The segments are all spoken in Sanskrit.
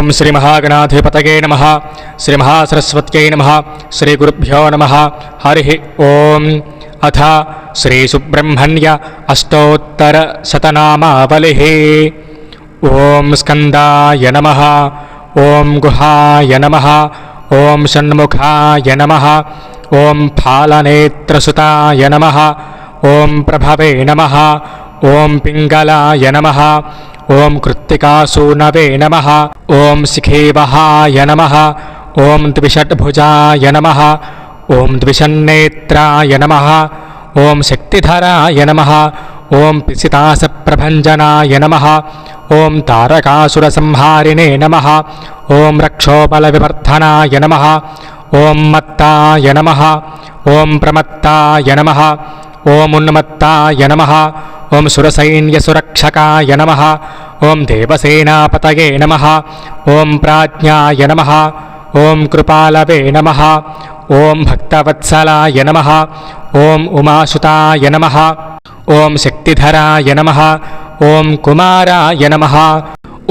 ओं श्री महागणाधिपतये नमः। श्री महासरस्वत्यै नमः। श्री गुरुभ्यो नमः। हरिः ओं। अथ श्री सुब्रह्मण्य अष्टोत्तरशतनामावलिः। ओं स्कन्दाय नमः। ओं गुहाय नमः। ओं षण्मुखाय नमः। ओं फालनेत्रसुताय नमः। ओं प्रभवे नमः। ओं पिङ्गलाय नमः। ओं कृत्तिकासूनवे नमः। ओं शिखेवहाय नमः। ओं द्विषड्भुजाय नमः। ओं द्विषन्नेत्राय नमः। ओं शक्तिधराय नमः। ओं पिसितासप्रभञ्जनाय नमः। ओं तारकासुरसंहारिणे नमः। ओं रक्षोबलविवर्धनाय नमः। ओं मत्ताय नमः। ओं प्रमत्ताय नमः। ओं उन्मत्ताय नमः। ओं सुरसैन्यसुरक्षकाय नमः। ओं देवसेनापतये नमः। ओं प्राज्ञाय नमः। ओं कृपालवे नमः। ओं भक्तवत्सलाय नमः। ओं उमासुताय नमः। ओं शक्तिधराय नमः। ओं कुमाराय नमः।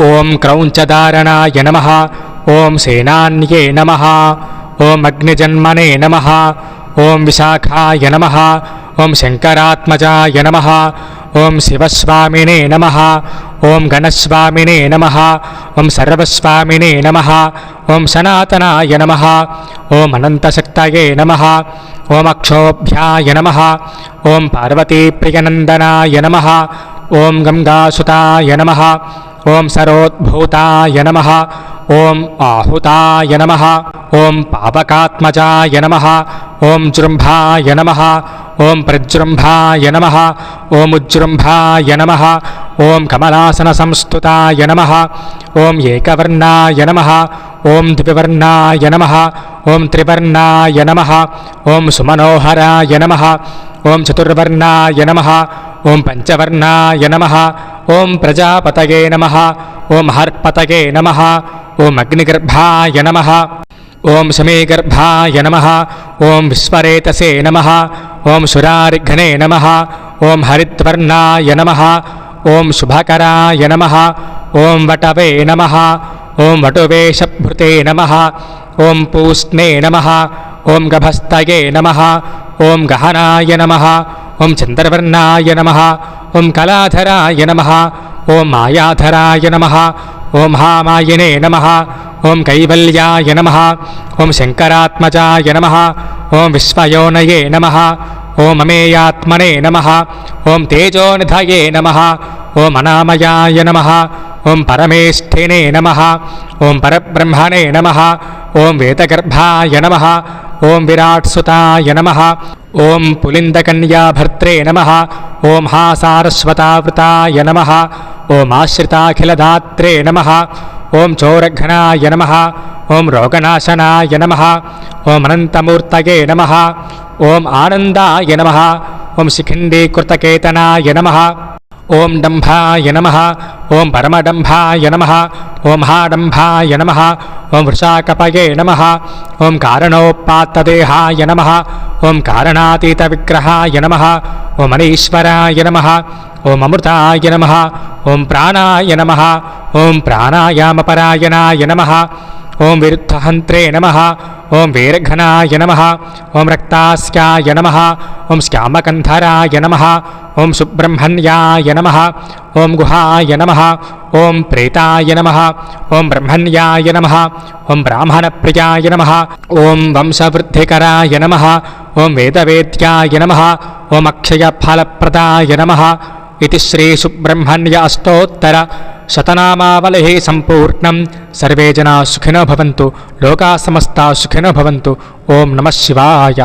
ओं क्रौञ्चधारणाय नमः। ओं सेनान्ये नमः। ओं अग्निजन्मने नमः। ओं विशाखाय नमः। ओं शङ्करात्मजाय नमः। ओं शिवस्वामिने नमः। ओं गणस्वामिने नमः। ओं सर्वस्वामिने नमः। ओं सनातनाय नमः। ओं अनन्तशक्तये नमः। ओं अक्षोभ्याय नमः। ओं पार्वतीप्रियनन्दनाय नमः। ओं गङ्गासुताय नमः। ओं सरोद्भूताय नमः। ओं आहुताय नमः। ओं पावकात्मजाय नमः। ओं जृम्भाय नमः। ओं प्रजृम्भाय नमः। ओं उज्जृम्भाय नमः। ओं कमलासनसंस्तुताय नमः। ओं एकवर्णाय नमः। ओं द्विवर्णाय नमः। ओं त्रिवर्णाय नमः। ओं सुमनोहराय नमः। ओं चतुर्वर्णाय नमः। ओं पञ्चवर्णाय नमः। ओं प्रजापतये नमः। ओं हर्पतये नमः। ओं अग्निगर्भाय नमः। ओं शमीगर्भाय नमः। ओं विश्वरेतसे नमः। ओं सुरारिघ्ने नमः। ओं हरिद्वर्णाय नमः। ओं शुभकराय नमः। ओं वटवे नमः। ओं वटुवेशभृते नमः। ओं पूष्णे नमः। ओं गभस्तये नमः। ओं गहनाय नमः। ओं चन्द्रवर्णाय नमः। ओं कलाधराय नमः। ओं मायाधराय नमः। ओं महामायिने नमः। ओं कैवल्याय नमः। ओं शङ्करात्मजाय नमः। ओं विश्वयोनये नमः। ओं अमेयात्मने नमः। ओं तेजोनिधये नमः। ओं अनामयाय नमः। ओं परमेष्ठिने नमः। ओं परब्रह्मणे नमः। ओं वेदगर्भाय नमः। ओं विराट्सुताय नमः। ओं पुलिन्दकन्याभर्त्रे नमः। ओं महासारस्वतावृताय नमः। ओं आश्रिताखिलदात्रे नमः। ओं चोरघ्नाय नमः। ओं रोगनाशनाय नमः। ओं अनन्तमूर्तये नमः। ओं आनन्दाय नमः। ओं शिखण्डीकृतकेतनाय नमः। ओं डम्भाय नमः। ओं परमडम्भाय नमः। ओं महाडम्भाय नमः। ओं वृषाकपये नमः। ओं कारणोपात्तदेहाय नमः। ओं कारणातीतविग्रहाय नमः। ओं अनीश्वराय नमः। ओं अमृताय नमः। ओं प्राणाय नमः। ओं प्राणायामपरायणाय नमः। ओं विरुद्धहन्त्रे नमः। ओं वीरघनाय नमः। ओं रक्तास्याय नमः। ओं श्यामकन्धराय नमः। ओं सुब्रह्मण्याय नमः। ओं गुहाय नमः। ओं प्रेताय नमः। ओं ब्रह्मण्याय नमः। ओं ब्राह्मणप्रियाय नमः। ओं वंशवृद्धिकराय नमः। ओं वेदवेद्याय नमः। ओं अक्षयफलप्रदाय नमः। इति श्री सुब्रह्मण्य अष्टोत्तरशतनामावलिः सम्पूर्णं। सर्वे जनाः सुखिनो भवन्तु। लोकाः समस्ताः सुखिनो भवन्तु। ओं नमः शिवाय।